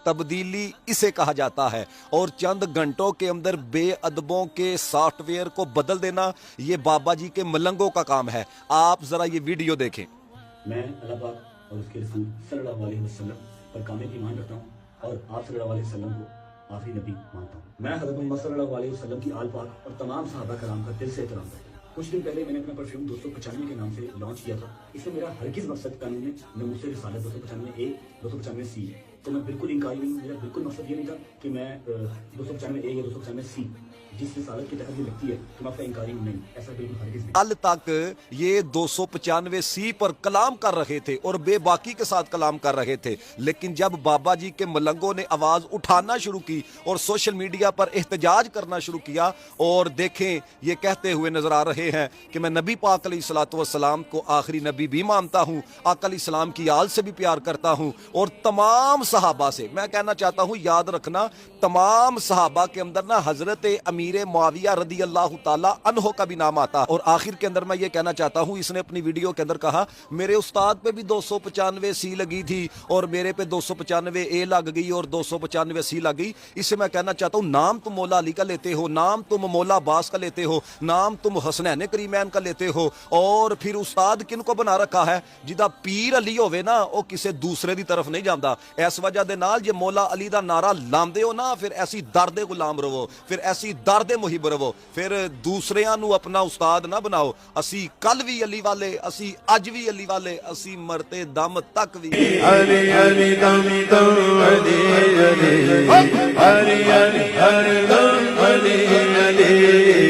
तब्दीली इसे कहा जाता है और चंद घंटों के अंदर बेअदबों के सॉफ्टवेयर को बदल देना ये बाबा जी के मलंगों का काम है। आप जरा ये वीडियो देखें। मैं अल्लाह पाक और उसके रसूल सल्लल्लाहु अलैहि वसल्लम पर कामिल ईमान रखता हूँ और आप सल्लल्लाहु अलैहि वसल्लम को आखिरी नबी मानता हूँ। मैं हज़रत मोहम्मद सल्लल्लाहु अलैहि वसल्लम की आल पाक और तमाम सहाबा कराम का दिल से एहतराम करता हूँ। कुछ दिन पहले मैंने अपना परफ्यूम 295 के नाम से लॉन्च किया था। इससे मेरा हरगिज़ मकसद कानून में न मुझसे रिसालत 295A 295C है, तो मैं बिल्कुल इनकारी नहीं हूँ। मेरा बिल्कुल मकसद ये नहीं था कि मैं 295A या 295C जिस रिसालत की तहत भी लगती है तो मैं आपका इनकारी नहीं, ऐसा बिल्कुल हरगिज़ नहीं। कल तक ये 295C पर कलाम कर रहे थे और बेबाकी के साथ कलाम कर रहे थे, लेकिन जब बाबा जी के मलंगों ने आवाज उठाना शुरू की और सोशल मीडिया पर एहतजाज करना शुरू किया और देखें ये कहते हुए नजर आ रहे हैं कि मैं नबी पाक अलैहिस्सलाम को आखिरी नबी भी मानता हूँ, आका अलैहिस्सलाम की आल से भी प्यार करता हूँ और तमाम सहाबा से। मैं कहना चाहता हूँ, याद रखना, तमाम सहाबा के अंदर ना हजरत अमीर मुआविया रदी अल्लाह ताला अन्हो का भी नाम आता। और आखिर के अंदर मैं ये कहना चाहता हूँ, इसने अपनी वीडियो के अंदर कहा मेरे उस्ताद पे भी 295C लगी थी और मेरे पे 295A लग गई और 295C लग गई। इससे मैं कहना चाहता हूँ, नाम तुम मौला अली का लेते हो, नाम तुम मौला अब्बास का लेते हो, नाम तुम हसनैन करीमैन का लेते हो और फिर उस्ताद किन को बना रखा है? जिदा पीर अली होवे ना वो किसी दूसरे की तरफ नहीं जाता। इस वजह के नाल जे मौला अली का नारा लांदे हो ना, फिर ऐसी दर्दे गुलाम रवो, फिर ऐसी दर्दे मुहिब रवो, फिर दूसरियां नू अपना उस्ताद ना बनाओ। असी कल भी अली वाले, असी अज भी अली वाले, असी मरते दम तक भी अली अली दम दम अली अली अली अली हर दम अली अली।